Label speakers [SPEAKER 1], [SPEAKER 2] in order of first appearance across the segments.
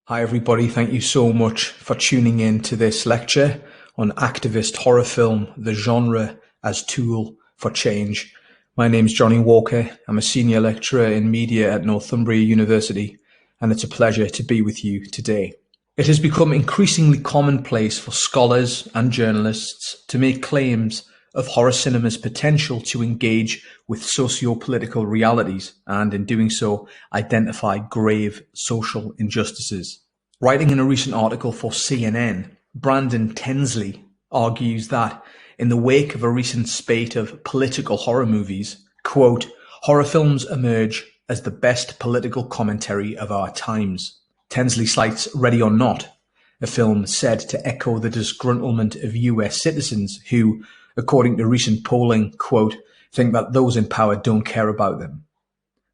[SPEAKER 1] Hi everybody, thank you so much for tuning in to this lecture on activist horror film, the genre as tool for change. My name's Johnny Walker, I'm a senior lecturer in media at Northumbria University, and it's a pleasure to be with you today. It has become increasingly commonplace for scholars and journalists to make claims of horror cinema's potential to engage with socio-political realities and, in doing so, identify grave social injustices. Writing in a recent article for CNN, Brandon Tensley argues that, in the wake of a recent spate of political horror movies, quote, horror films emerge as the best political commentary of our times. Tensley cites Ready or Not, a film said to echo the disgruntlement of US citizens who, according to recent polling, quote, think that those in power don't care about them.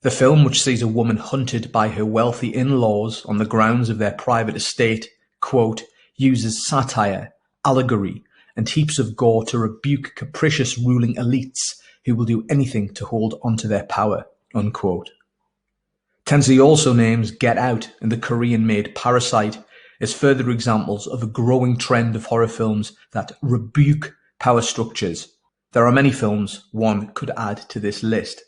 [SPEAKER 1] The film, which sees a woman hunted by her wealthy in-laws on the grounds of their private estate, quote, uses satire, allegory, and heaps of gore to rebuke capricious ruling elites who will do anything to hold onto their power, unquote. Tensley also names Get Out and the Korean-made Parasite as further examples of a growing trend of horror films that rebuke power structures. There are many films one could add to this list.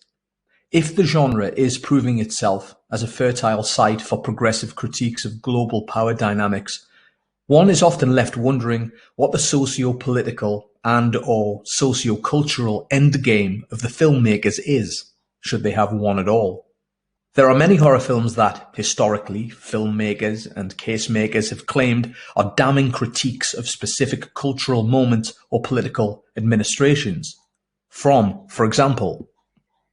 [SPEAKER 1] If the genre is proving itself as a fertile site for progressive critiques of global power dynamics, one is often left wondering what the socio-political and/or socio-cultural endgame of the filmmakers is, should they have one at all. There are many horror films that, historically, filmmakers and casemakers have claimed are damning critiques of specific cultural moments or political administrations. From, for example,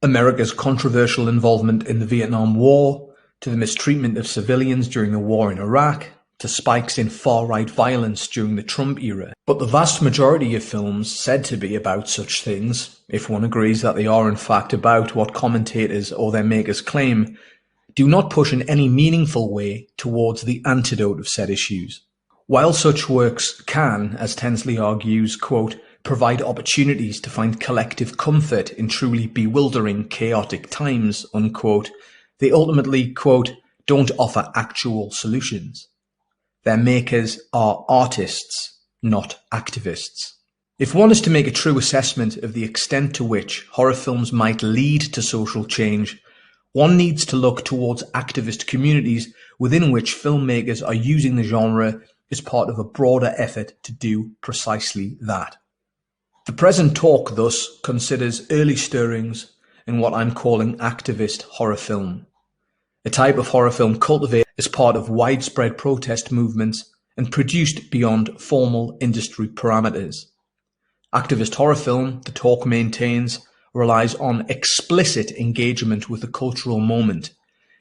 [SPEAKER 1] America's controversial involvement in the Vietnam War, to the mistreatment of civilians during the war in Iraq, to spikes in far-right violence during the Trump era. But the vast majority of films said to be about such things, if one agrees that they are in fact about what commentators or their makers claim, do not push in any meaningful way towards the antidote of said issues. While such works can, as Tensley argues, quote, provide opportunities to find collective comfort in truly bewildering, chaotic times, unquote, they ultimately, quote, don't offer actual solutions. Their makers are artists, not activists. If one is to make a true assessment of the extent to which horror films might lead to social change, one needs to look towards activist communities within which filmmakers are using the genre as part of a broader effort to do precisely that. The present talk thus considers early stirrings in what I'm calling activist horror film, a type of horror film cultivated as part of widespread protest movements and produced beyond formal industry parameters. Activist horror film, the talk maintains, relies on explicit engagement with the cultural moment,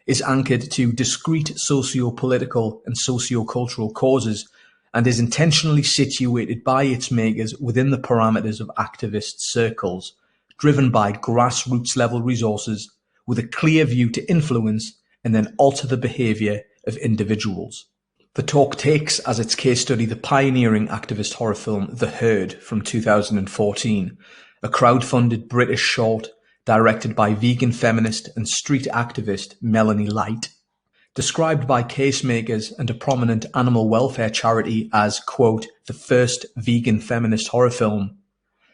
[SPEAKER 1] is anchored to discrete socio-political and socio-cultural causes, and is intentionally situated by its makers within the parameters of activist circles, driven by grassroots-level resources, with a clear view to influence and then alter the behaviour of individuals. The talk takes as its case study the pioneering activist horror film The Herd from 2014, a crowd-funded British short directed by vegan feminist and street activist Melanie Light. Described by casemakers and a prominent animal welfare charity as, quote, the first vegan feminist horror film,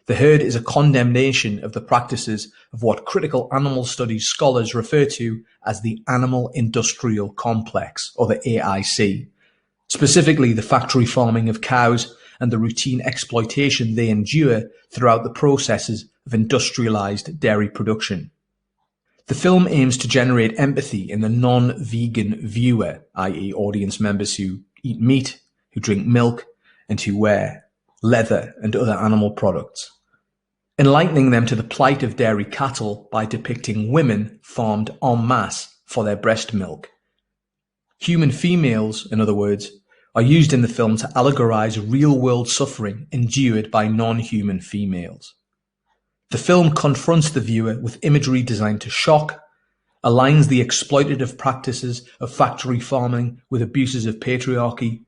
[SPEAKER 1] The Herd is a condemnation of the practices of what critical animal studies scholars refer to as the animal industrial complex, or the AIC, specifically the factory farming of cows and the routine exploitation they endure throughout the processes of industrialized dairy production. The film aims to generate empathy in the non-vegan viewer, i.e. audience members who eat meat, who drink milk, and who wear leather and other animal products, enlightening them to the plight of dairy cattle by depicting women farmed en masse for their breast milk. Human females, in other words, are used in the film to allegorize real-world suffering endured by non-human females. The film confronts the viewer with imagery designed to shock, aligns the exploitative practices of factory farming with abuses of patriarchy,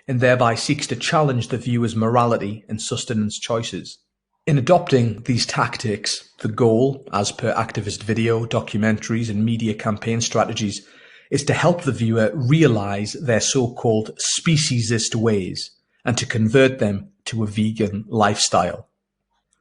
[SPEAKER 1] and thereby seeks to challenge the viewer's morality and sustenance choices. In adopting these tactics, the goal, as per activist video, documentaries, and media campaign strategies, is to help the viewer realize their so-called speciesist ways and to convert them to a vegan lifestyle.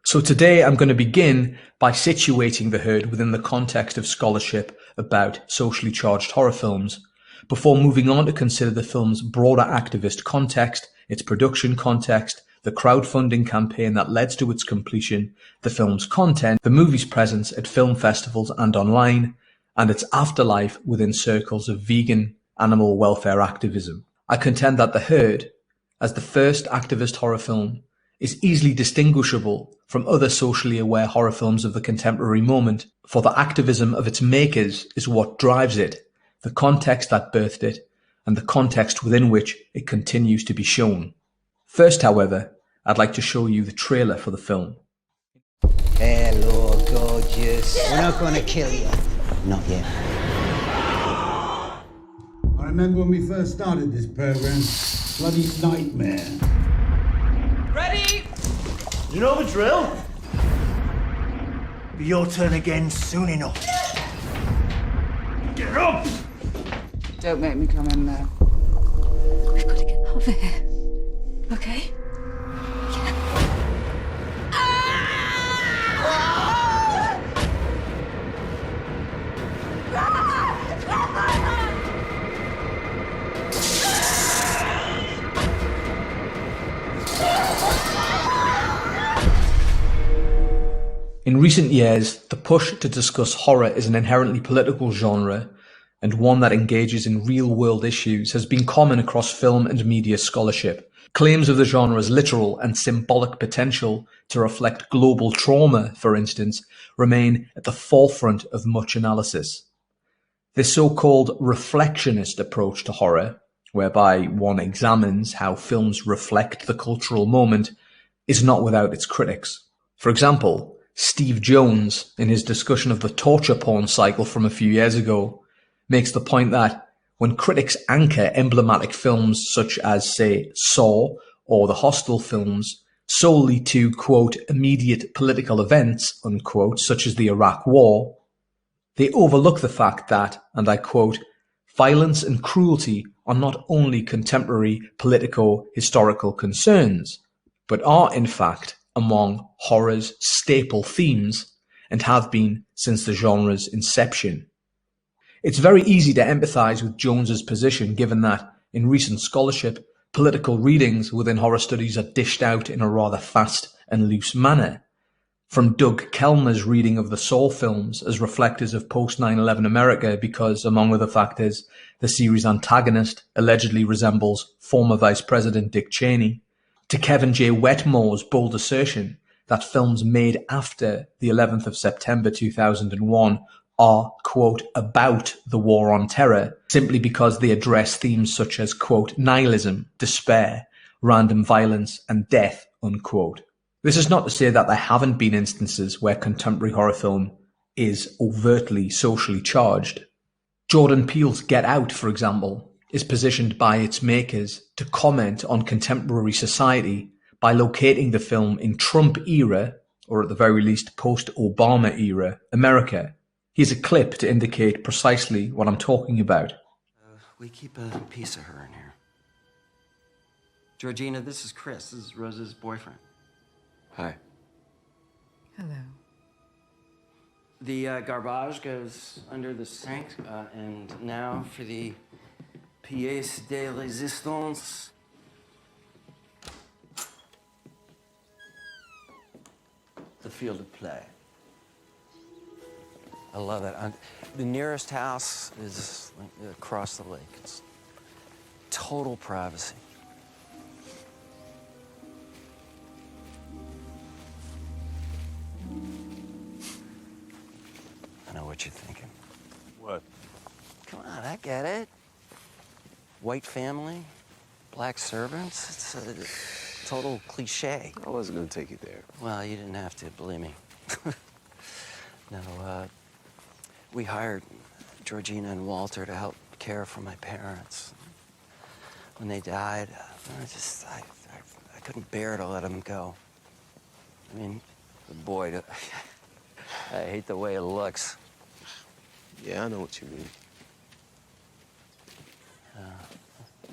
[SPEAKER 1] So today I'm going to begin by situating the herd within the context of scholarship about socially charged horror films, before moving on to consider the film's broader activist context, its production context, the crowdfunding campaign that led to its completion, the film's content, the movie's presence at film festivals and online, and its afterlife within circles of vegan animal welfare activism. I contend that The Herd, as the first activist horror film, is easily distinguishable from other socially aware horror films of the contemporary moment, for the activism of its makers is what drives it, the context that birthed it, and the context within which it continues to be shown. First, however, I'd like to show you the trailer for the film.
[SPEAKER 2] Hello, gorgeous. We're not going to kill you. Not yet.
[SPEAKER 3] I remember when we first started this program. Bloody nightmare.
[SPEAKER 4] Ready? You know the drill? Be your turn again soon enough. Get up!
[SPEAKER 5] Don't make me come in there. We've got to get out of here. Okay?
[SPEAKER 1] In recent years, the push to discuss horror as an inherently political genre, and one that engages in real-world issues, has been common across film and media scholarship. Claims of the genre's literal and symbolic potential to reflect global trauma, for instance, remain at the forefront of much analysis. This so-called reflectionist approach to horror, whereby one examines how films reflect the cultural moment, is not without its critics. For example, Steve Jones, in his discussion of the torture porn cycle from a few years ago, makes the point that when critics anchor emblematic films such as, say, Saw or the Hostel films solely to, quote, immediate political events, unquote, such as the Iraq War, they overlook the fact that, and I quote, violence and cruelty are not only contemporary politico-historical concerns, but are, in fact, among horror's staple themes and have been since the genre's inception. It's very easy to empathise with Jones's position given that, in recent scholarship, political readings within horror studies are dished out in a rather fast and loose manner. From Doug Kellner's reading of the Saw films as reflectors of post-9/11 America because, among other factors, the series' antagonist allegedly resembles former Vice President Dick Cheney, to Kevin J. Wetmore's bold assertion that films made after the 11th of September 2001 are, quote, about the war on terror, simply because they address themes such as, quote, nihilism, despair, random violence, and death, unquote. This is not to say that there haven't been instances where contemporary horror film is overtly socially charged. Jordan Peele's Get Out, for example, is positioned by its makers to comment on contemporary society by locating the film in Trump era, or at the very least post-Obama era, America. Here's a clip to indicate precisely what I'm talking about.
[SPEAKER 6] We keep a piece of her in here. Georgina, this is Chris. This is Rose's boyfriend. Hi.
[SPEAKER 5] Hello.
[SPEAKER 6] The garbage goes under the sink, and now for the pièce de résistance. The field of play. I love it. The nearest house is across the lake. It's total privacy. I know what you're thinking.
[SPEAKER 7] What?
[SPEAKER 6] Come on, I get it. White family, black servants. It's a total cliche.
[SPEAKER 7] I wasn't gonna take you there.
[SPEAKER 6] Well, you didn't have to, believe me. No, we hired Georgina and Walter to help care for my parents. When they died, I couldn't bear to let them go. I mean, boy, I hate the way it looks.
[SPEAKER 7] Yeah, I know what you mean.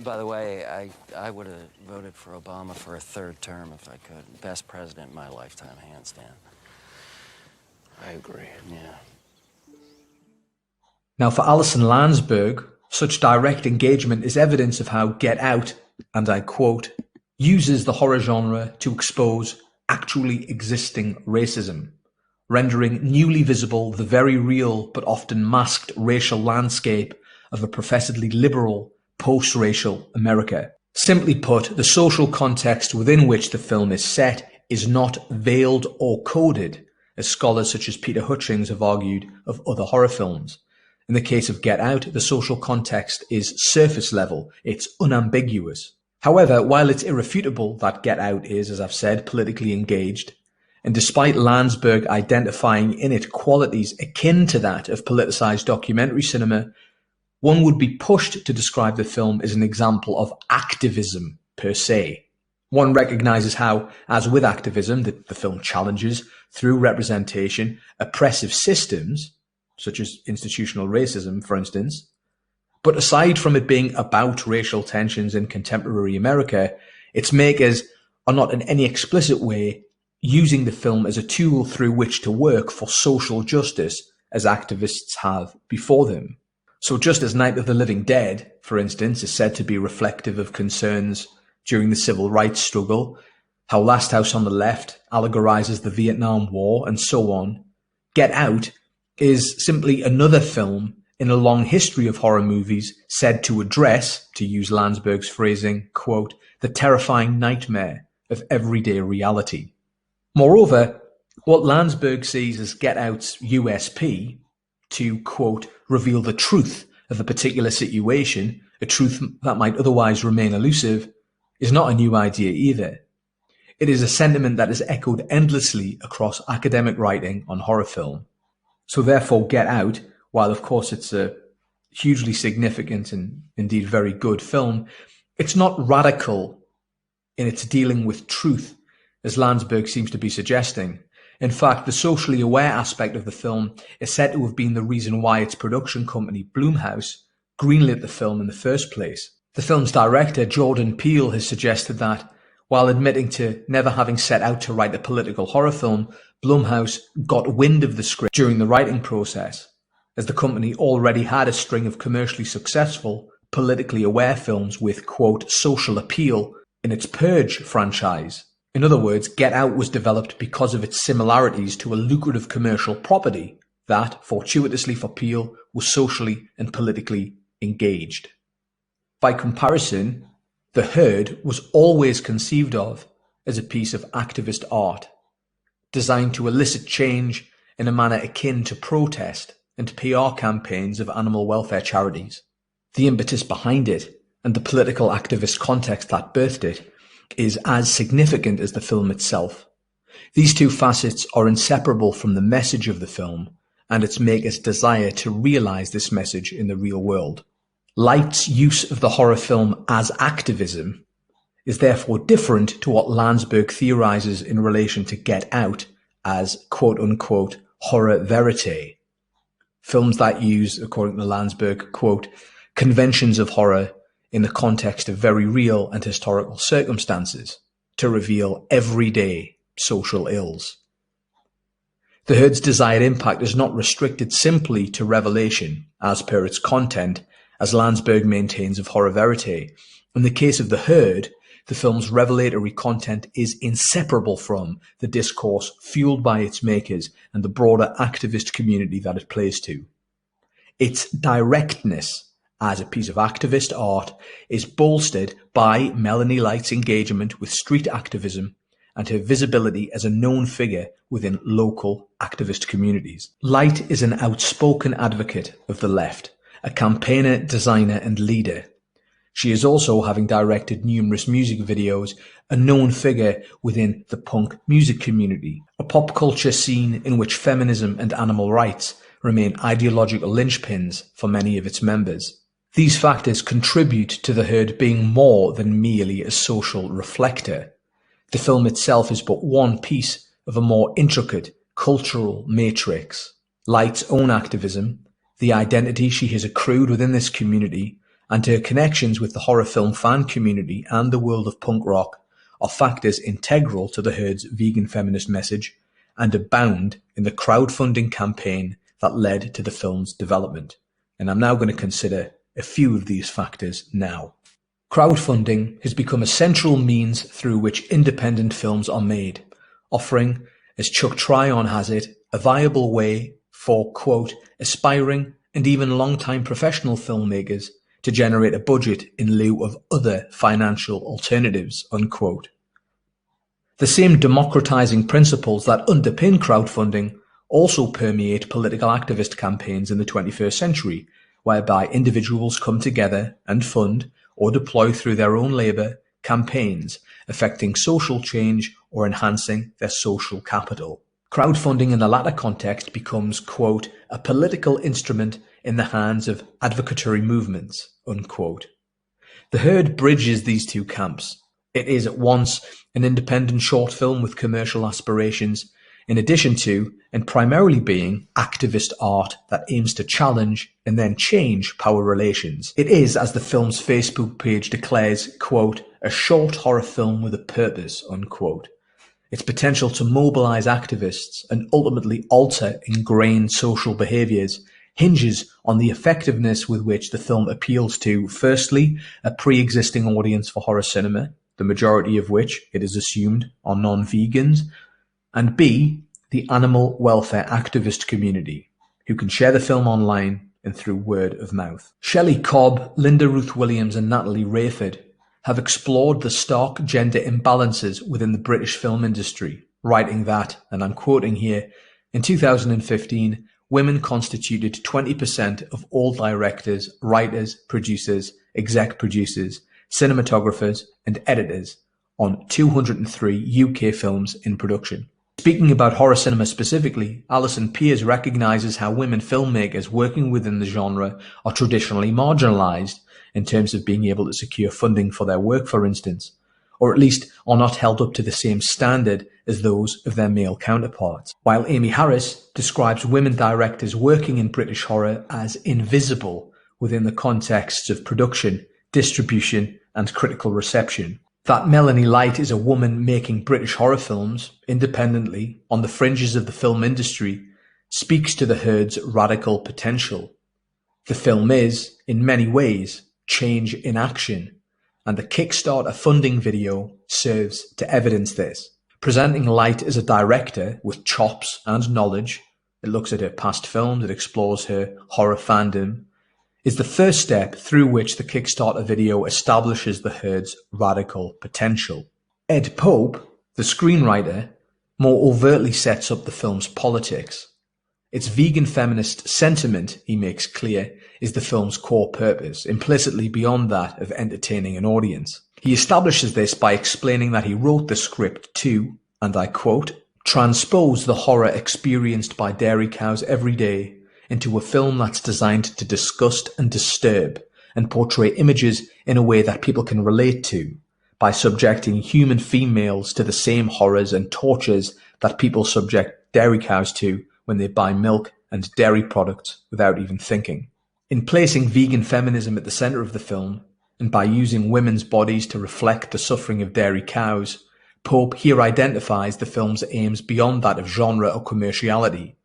[SPEAKER 6] By the way, I would have voted for Obama for a third term if I could. Best president in my lifetime, hands down.
[SPEAKER 7] I agree.
[SPEAKER 6] Yeah.
[SPEAKER 1] Now, for Alison Landsberg, such direct engagement is evidence of how Get Out, and I quote, uses the horror genre to expose actually existing racism, rendering newly visible the very real but often masked racial landscape of a professedly liberal, post-racial America. Simply put, the social context within which the film is set is not veiled or coded, as scholars such as Peter Hutchings have argued of other horror films. In the case of Get Out, the social context is surface level, it's unambiguous. However, while it's irrefutable that Get Out is, as I've said, politically engaged, and despite Landsberg identifying in it qualities akin to that of politicized documentary cinema, one would be pushed to describe the film as an example of activism per se. One recognizes how, as with activism, the film challenges, through representation, oppressive systems, such as institutional racism, for instance. But aside from it being about racial tensions in contemporary America, its makers are not in any explicit way using the film as a tool through which to work for social justice as activists have before them. So just as Night of the Living Dead, for instance, is said to be reflective of concerns during the civil rights struggle, how Last House on the Left allegorizes the Vietnam War, and so on, Get Out is simply another film in a long history of horror movies said to address, to use Landsberg's phrasing, quote, the terrifying nightmare of everyday reality. Moreover, what Landsberg sees as Get Out's USP, to, quote, reveal the truth of a particular situation, a truth that might otherwise remain elusive, is not a new idea either. It is a sentiment that is echoed endlessly across academic writing on horror film. So therefore, Get Out, while of course it's a hugely significant and indeed very good film, it's not radical in its dealing with truth, as Landsberg seems to be suggesting. In fact, the socially aware aspect of the film is said to have been the reason why its production company, Blumhouse, greenlit the film in the first place. The film's director, Jordan Peele, has suggested that, while admitting to never having set out to write a political horror film, Blumhouse got wind of the script during the writing process, as the company already had a string of commercially successful, politically aware films with, quote, social appeal in its Purge franchise. In other words, Get Out was developed because of its similarities to a lucrative commercial property that, fortuitously for Peele, was socially and politically engaged. By comparison, The Herd was always conceived of as a piece of activist art, designed to elicit change in a manner akin to protest and PR campaigns of animal welfare charities. The impetus behind it, and the political activist context that birthed it, is as significant as the film itself. These two facets are inseparable from the message of the film and its maker's desire to realize this message in the real world. Light's use of the horror film as activism is therefore different to what Landsberg theorizes in relation to Get Out as quote-unquote horror verite. Films that use, according to Landsberg, quote, conventions of horror in the context of very real and historical circumstances to reveal everyday social ills. The Herd's desired impact is not restricted simply to revelation, as per its content, as Landsberg maintains of horror verite. In the case of The Herd, the film's revelatory content is inseparable from the discourse fueled by its makers and the broader activist community that it plays to. Its directness as a piece of activist art is bolstered by Melanie Light's engagement with street activism and her visibility as a known figure within local activist communities. Light is an outspoken advocate of the left, a campaigner, designer, and leader. She is also, having directed numerous music videos, a known figure within the punk music community, a pop culture scene in which feminism and animal rights remain ideological linchpins for many of its members. These factors contribute to The Herd being more than merely a social reflector. The film itself is but one piece of a more intricate cultural matrix. Light's own activism, the identity she has accrued within this community, and her connections with the horror film fan community and the world of punk rock are factors integral to the Herd's vegan feminist message and abound in the crowdfunding campaign that led to the film's development. And I'm now going to consider a few of these factors now. Crowdfunding has become a central means through which independent films are made, offering, as Chuck Tryon has it, a viable way for, quote, aspiring and even long-time professional filmmakers to generate a budget in lieu of other financial alternatives, unquote. The same democratizing principles that underpin crowdfunding also permeate political activist campaigns in the 21st century, whereby individuals come together and fund or deploy through their own labour campaigns affecting social change or enhancing their social capital. Crowdfunding in the latter context becomes, quote, a political instrument in the hands of advocatory movements, unquote. The Herd bridges these two camps. It is at once an independent short film with commercial aspirations, in addition to, and primarily being, activist art that aims to challenge and then change power relations. It is, as the film's Facebook page declares, quote, a short horror film with a purpose, unquote. Its potential to mobilize activists and ultimately alter ingrained social behaviors hinges on the effectiveness with which the film appeals to, firstly, a pre-existing audience for horror cinema, the majority of which, it is assumed, are non-vegans, and B, the animal welfare activist community, who can share the film online and through word of mouth. Shelley Cobb, Linda Ruth Williams and Natalie Rayford have explored the stark gender imbalances within the British film industry, writing that, and I'm quoting here, in 2015, women constituted 20% of all directors, writers, producers, exec producers, cinematographers and editors on 203 UK films in production. Speaking about horror cinema specifically, Alison Peers recognises how women filmmakers working within the genre are traditionally marginalised in terms of being able to secure funding for their work, for instance, or at least are not held up to the same standard as those of their male counterparts. While Amy Harris describes women directors working in British horror as invisible within the contexts of production, distribution and critical reception. That Melanie Light is a woman making British horror films independently on the fringes of the film industry speaks to the Herd's radical potential. The film is, in many ways, change in action, and the Kickstarter funding video serves to evidence this. Presenting Light as a director with chops and knowledge, it looks at her past films, it explores her horror fandom, is the first step through which the Kickstarter video establishes the Herd's radical potential. Ed Pope, the screenwriter, more overtly sets up the film's politics. Its vegan feminist sentiment, he makes clear, is the film's core purpose, implicitly beyond that of entertaining an audience. He establishes this by explaining that he wrote the script to, and I quote, transpose the horror experienced by dairy cows every day into a film that's designed to disgust and disturb and portray images in a way that people can relate to by subjecting human females to the same horrors and tortures that people subject dairy cows to when they buy milk and dairy products without even thinking. In placing vegan feminism at the centre of the film, and by using women's bodies to reflect the suffering of dairy cows, Pope here identifies the film's aims beyond that of genre or commerciality,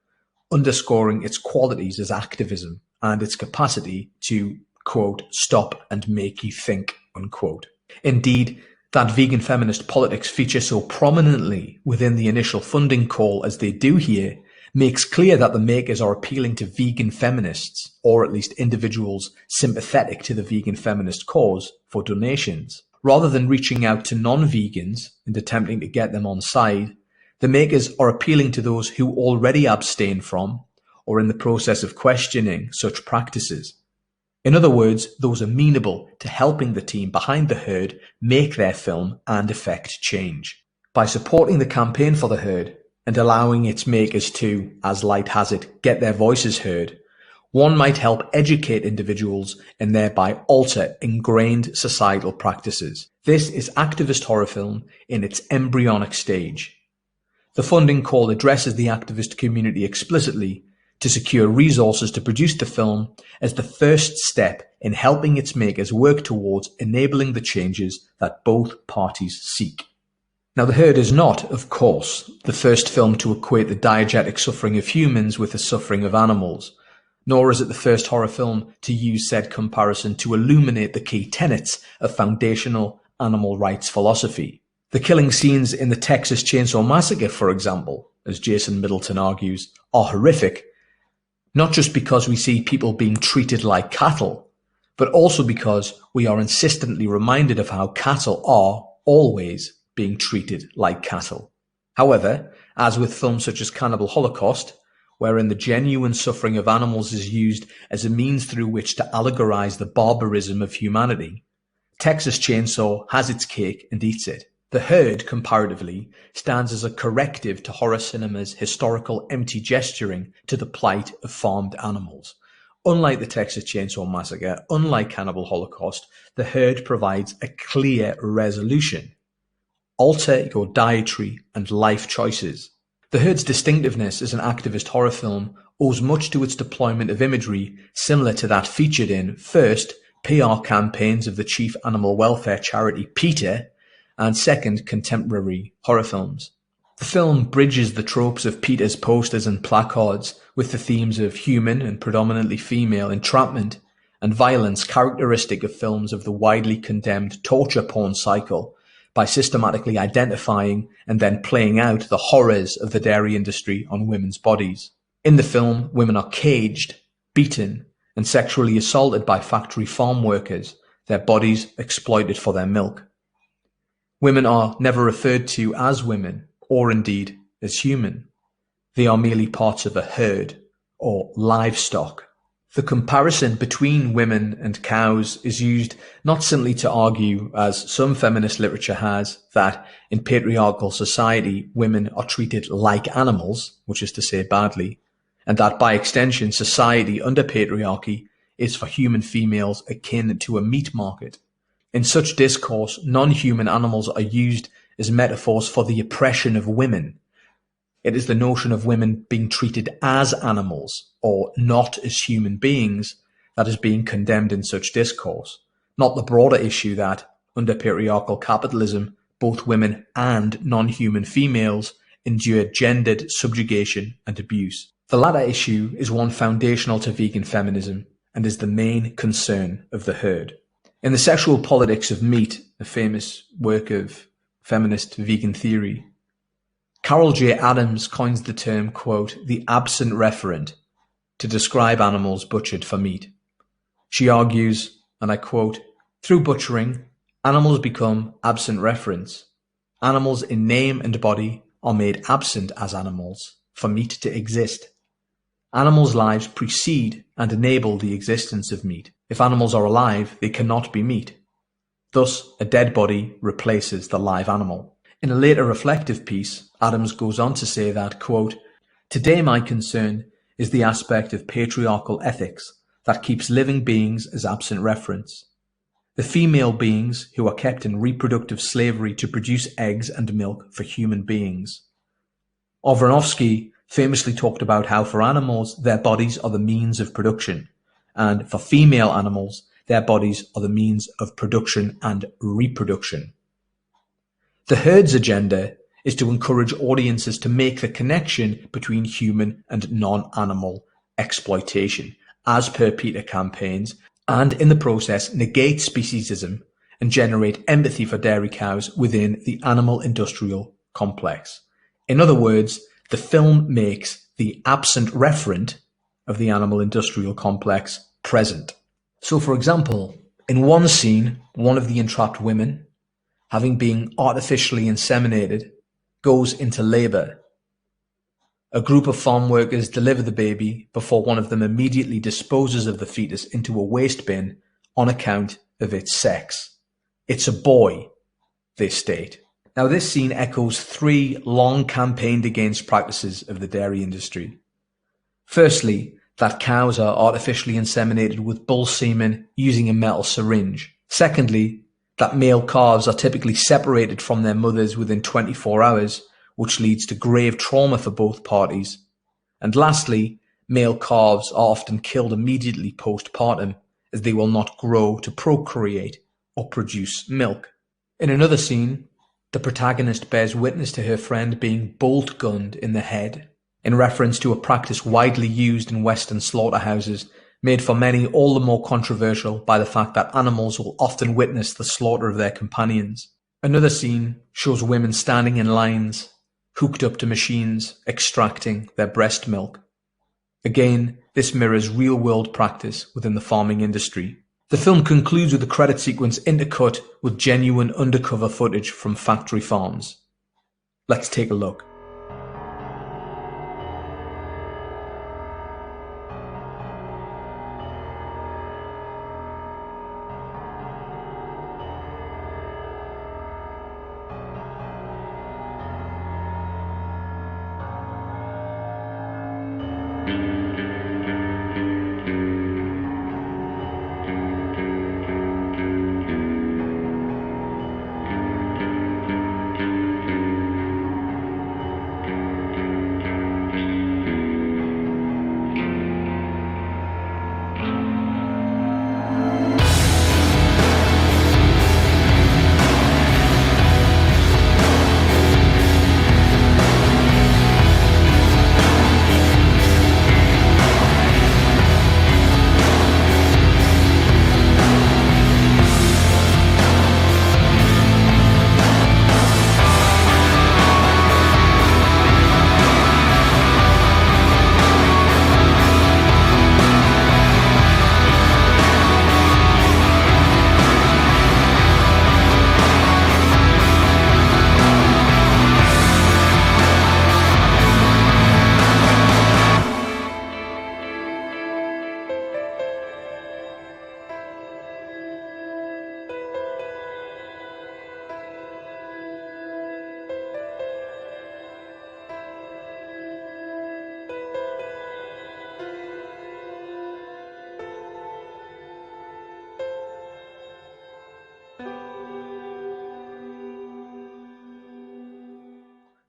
[SPEAKER 1] underscoring its qualities as activism and its capacity to, quote, stop and make you think, unquote. Indeed, that vegan feminist politics feature so prominently within the initial funding call as they do here makes clear that the makers are appealing to vegan feminists, or at least individuals sympathetic to the vegan feminist cause, for donations. Rather than reaching out to non-vegans and attempting to get them on side, the makers are appealing to those who already abstain from, or in the process of questioning, such practices. In other words, those amenable to helping the team behind the Herd make their film and effect change. By supporting the campaign for the Herd, and allowing its makers to, as Light has it, get their voices heard, one might help educate individuals and thereby alter ingrained societal practices. This is activist horror film in its embryonic stage. The funding call addresses the activist community explicitly, to secure resources to produce the film as the first step in helping its makers work towards enabling the changes that both parties seek. Now, The Herd is not, of course, the first film to equate the diegetic suffering of humans with the suffering of animals, nor is it the first horror film to use said comparison to illuminate the key tenets of foundational animal rights philosophy. The killing scenes in the Texas Chainsaw Massacre, for example, as Jason Middleton argues, are horrific, not just because we see people being treated like cattle, but also because we are insistently reminded of how cattle are always being treated like cattle. However, as with films such as 𝗚𝗵𝗴𝗺𝗁, wherein the genuine suffering of animals is used as a means through which to allegorize the barbarism of humanity, Texas Chainsaw has its cake and eats it. The Herd, comparatively, stands as a corrective to horror cinema's historical empty gesturing to the plight of farmed animals. Unlike the Texas Chainsaw Massacre, unlike 𝗚𝗵𝗴𝗺𝗺, The Herd provides a clear resolution. Alter your dietary and life choices. The Herd's distinctiveness as an activist horror film owes much to its deployment of imagery similar to that featured in, first, PR campaigns of the chief animal welfare charity PETA, and second, contemporary horror films. The film bridges the tropes of PETA's posters and placards with the themes of human and predominantly female entrapment and violence characteristic of films of the widely condemned torture porn cycle by systematically identifying and then playing out the horrors of the dairy industry on women's bodies. In the film, women are caged, beaten, and sexually assaulted by factory farm workers, their bodies exploited for their milk. Women are never referred to as women, or indeed as human. They are merely parts of a herd, or livestock. The comparison between women and cows is used not simply to argue, as some feminist literature has, that in patriarchal society women are treated like animals, which is to say badly, and that by extension society under patriarchy is for human females akin to a meat market. In such discourse, non-human animals are used as metaphors for the oppression of women. It is the notion of women being treated as animals, or not as human beings, that is being condemned in such discourse, not the broader issue that, under patriarchal capitalism, both women and non-human females endure gendered subjugation and abuse. The latter issue is one foundational to vegan feminism and is the main concern of The Herd. In The Sexual Politics of Meat, a famous work of feminist vegan theory, Carol J. Adams coins the term, quote, the absent referent, to describe animals butchered for meat. She argues, and I quote, through butchering, animals become absent referents. Animals in name and body are made absent as animals for meat to exist. Animals' lives precede and enable the existence of meat. If animals are alive, they cannot be meat. Thus, a dead body replaces the live animal. In a later reflective piece, Adams goes on to say that, quote, today my concern is the aspect of patriarchal ethics that keeps living beings as absent reference. The female beings who are kept in reproductive slavery to produce eggs and milk for human beings. 𝗚𝗲𝗺𝗺𝗃 famously talked about how for animals, their bodies are the means of production, and for female animals, their bodies are the means of production and reproduction. The Herd's agenda is to encourage audiences to make the connection between human and non-animal exploitation, as per PETA campaigns, and in the process negate speciesism and generate empathy for dairy cows within the animal industrial complex. In other words, the film makes the absent referent of the animal industrial complex present. So, for example, in one scene, one of the entrapped women, having been artificially inseminated, goes into labour. A group of farm workers deliver the baby before one of them immediately disposes of the fetus into a waste bin on account of its sex. It's a boy, they state. Now, this scene echoes three long campaigned against practices of the dairy industry. Firstly, that cows are artificially inseminated with bull semen using a metal syringe. Secondly, that male calves are typically separated from their mothers within 24 hours, which leads to grave trauma for both parties. And lastly, Male calves are often killed immediately postpartum, as they will not grow to procreate or produce milk. In another scene, the protagonist bears witness to her friend being bolt-gunned in the head, in reference to a practice widely used in Western slaughterhouses, made for many all the more controversial by the fact that animals will often witness the slaughter of their companions. Another scene shows women standing in lines, hooked up to machines, extracting their breast milk. Again, this mirrors real-world practice within the farming industry. The film concludes with a credit sequence intercut with genuine undercover footage from factory farms. Let's take a look.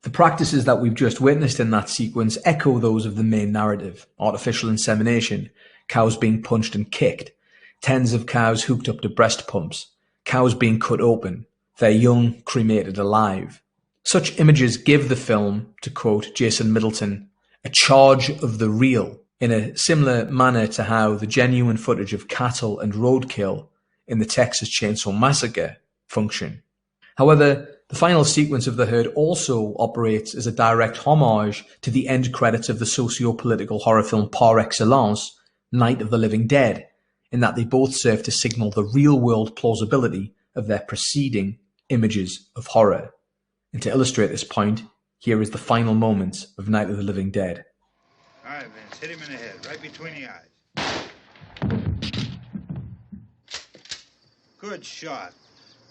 [SPEAKER 1] The practices that we've just witnessed in that sequence echo those of the main narrative: artificial insemination, cows being punched and kicked, tens of cows hooked up to breast pumps, cows being cut open, their young cremated alive. Such images give the film, to quote 𝗔𝗰𝘁𝗶𝘃𝗶𝘀𝗁, a charge of the real, in a similar manner to how the genuine footage of cattle and roadkill in the Texas Chainsaw Massacre function. However, the final sequence of the herd also operates as a direct homage to the end credits of the socio-political horror film par excellence, Night of the Living Dead, in that they both serve to signal the real-world plausibility of their preceding images of horror. And to illustrate this point, here is the final moments of Night of the Living Dead.
[SPEAKER 8] All right, Vince, hit him in the head, right between the eyes. Good shot.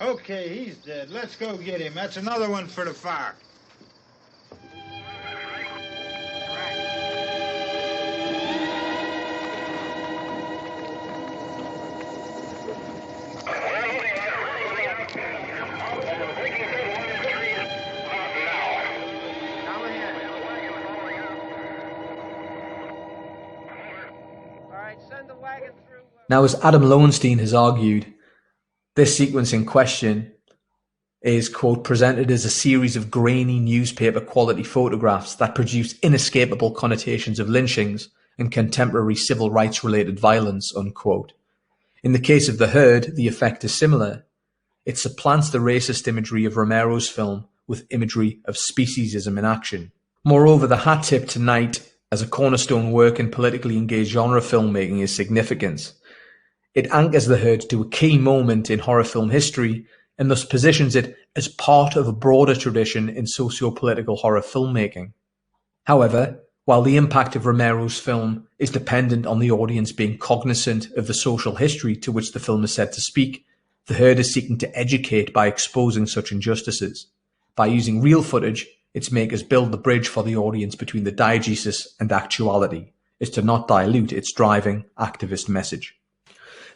[SPEAKER 8] Okay, he's dead. Let's go get him. That's another one for the fire.
[SPEAKER 1] Now, as Adam Lowenstein has argued, this sequence in question is, quote, presented as a series of grainy newspaper quality photographs that produce inescapable connotations of lynchings and contemporary civil rights related violence, unquote. In the case of The Herd, the effect is similar. It supplants the racist imagery of Romero's film with imagery of speciesism in action. Moreover, the hat tip tonight as a cornerstone work in politically engaged genre filmmaking is significant. It anchors The Herd to a key moment in horror film history and thus positions it as part of a broader tradition in socio-political horror filmmaking. However, while the impact of Romero's film is dependent on the audience being cognizant of the social history to which the film is said to speak, The Herd is seeking to educate by exposing such injustices. By using real footage, its makers build the bridge for the audience between the diegesis and actuality, is to not dilute its driving activist message.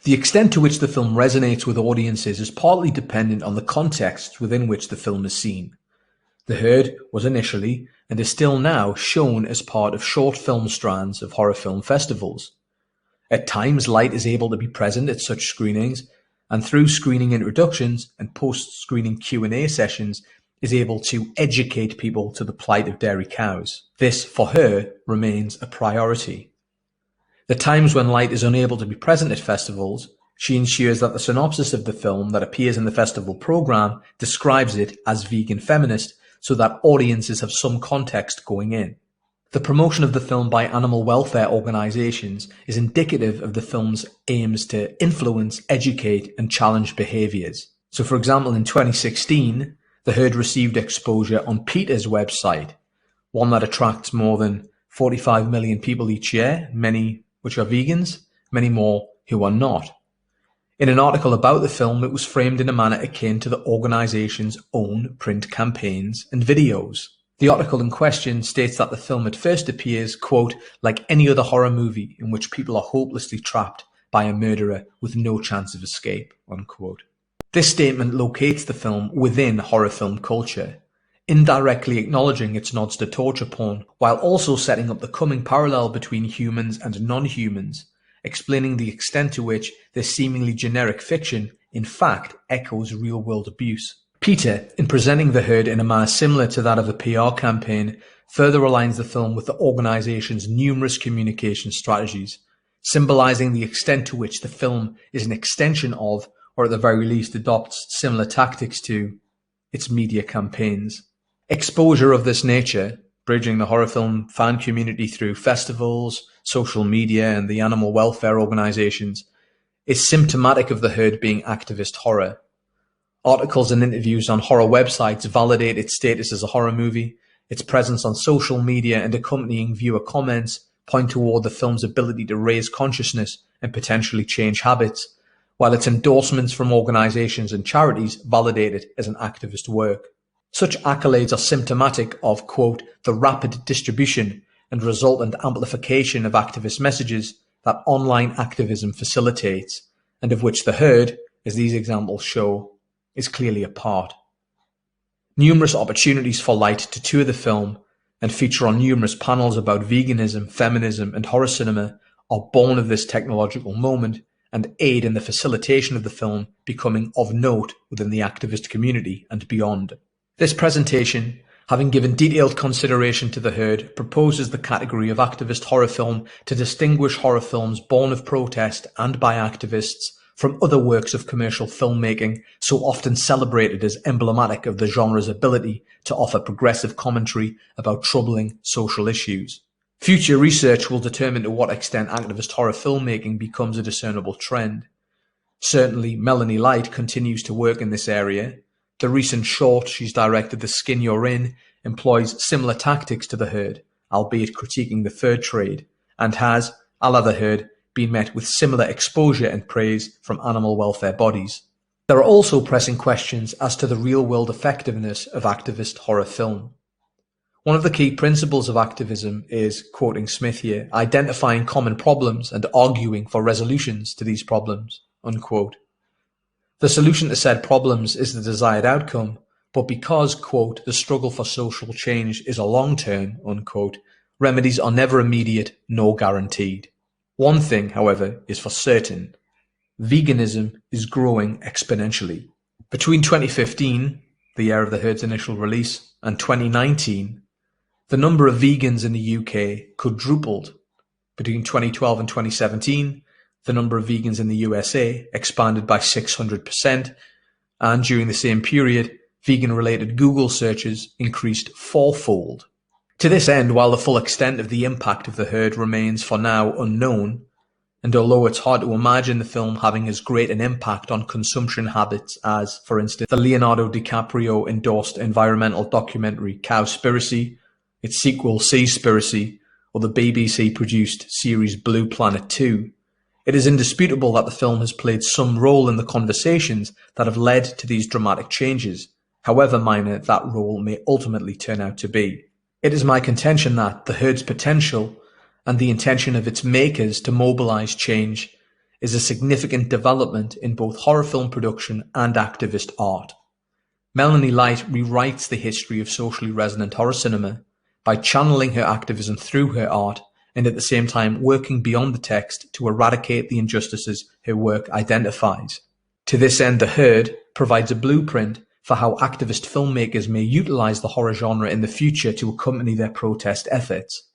[SPEAKER 1] The extent to which the film resonates with audiences is partly dependent on the context within which the film is seen. The Herd was initially, and is still now, shown as part of short film strands of horror film festivals. At times, light is able to be present at such screenings, and through screening introductions and post-screening Q&A sessions is able to educate people to the plight of dairy cows. This, for her, remains a priority. The times when light is unable to be present at festivals, she ensures that the synopsis of the film that appears in the festival program describes it as vegan-feminist, so that audiences have some context going in. The promotion of the film by animal welfare organisations is indicative of the film's aims to influence, educate and challenge behaviours. So for example, in 2016, The Herd received exposure on PETA's website, one that attracts more than 45 million people each year, many which are vegans, many more who are not. In an article about the film, it was framed in a manner akin to the organisation's own print campaigns and videos. The article in question states that the film at first appears, quote, like any other horror movie in which people are hopelessly trapped by a murderer with no chance of escape, unquote. This statement locates the film within horror film culture, indirectly acknowledging its nods to torture porn, while also setting up the coming parallel between humans and non-humans, explaining the extent to which this seemingly generic fiction, in fact, echoes real-world abuse. PETA, in presenting The Herd in a manner similar to that of a PR campaign, further aligns the film with the organisation's numerous communication strategies, symbolising the extent to which the film is an extension of, or at the very least adopts similar tactics to, its media campaigns. Exposure of this nature, bridging the horror film fan community through festivals, social media and the animal welfare organisations, is symptomatic of The Herd being activist horror. Articles and interviews on horror websites validate its status as a horror movie. Its presence on social media and accompanying viewer comments point toward the film's ability to raise consciousness and potentially change habits, while its endorsements from organisations and charities validate it as an activist work. Such accolades are symptomatic of, quote, the rapid distribution and resultant amplification of activist messages that online activism facilitates, and of which The Herd, as these examples show, is clearly a part. Numerous opportunities for light to tour the film and feature on numerous panels about veganism, feminism and horror cinema are born of this technological moment and aid in the facilitation of the film becoming of note within the activist community and beyond. This presentation, having given detailed consideration to The Herd, proposes the category of activist horror film to distinguish horror films born of protest and by activists from other works of commercial filmmaking so often celebrated as emblematic of the genre's ability to offer progressive commentary about troubling social issues. Future research will determine to what extent activist horror filmmaking becomes a discernible trend. Certainly, Melanie Light continues to work in this area. The recent short she's directed, The Skin You're In, employs similar tactics to The Herd, albeit critiquing the fur trade, and has, a la The Herd, been met with similar exposure and praise from animal welfare bodies. There are also pressing questions as to the real-world effectiveness of activist horror film. One of the key principles of activism is, quoting Smith here, identifying common problems and arguing for resolutions to these problems, unquote. The solution to said problems is the desired outcome, but because, quote, the struggle for social change is a long-term, unquote, remedies are never immediate nor guaranteed. One thing, however, is for certain. Veganism is growing exponentially. Between 2015, the year of The Herd's initial release, and 2019, the number of vegans in the UK quadrupled. Between 2012 and 2017, the number of vegans in the USA expanded by 600%, and during the same period, vegan-related Google searches increased fourfold. To this end, while the full extent of the impact of The Herd remains for now unknown, and although it's hard to imagine the film having as great an impact on consumption habits as, for instance, the Leonardo DiCaprio-endorsed environmental documentary 𝗏𝗏𝗏𝗏, its sequel 𝗔𝗶𝗏𝗏𝗏𝗏, or the BBC-produced series Blue Planet 2, it is indisputable that the film has played some role in the conversations that have led to these dramatic changes, however minor that role may ultimately turn out to be. It is my contention that The Herd's potential and the intention of its makers to mobilise change is a significant development in both horror film production and activist art. Melanie Light rewrites the history of socially resonant horror cinema by channeling her activism through her art and at the same time working beyond the text to eradicate the injustices her work identifies. To this end, The Herd provides a blueprint for how activist filmmakers may utilize the horror genre in the future to accompany their protest efforts.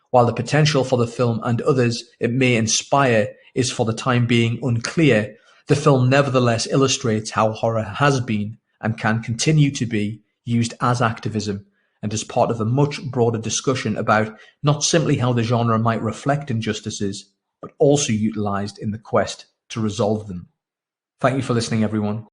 [SPEAKER 1] While the potential for the film and others it may inspire is for the time being unclear, the film nevertheless illustrates how horror has been and can continue to be used as activism and as part of a much broader discussion about not simply how the genre might reflect injustices, but also utilized in the quest to resolve them. Thank you for listening, everyone.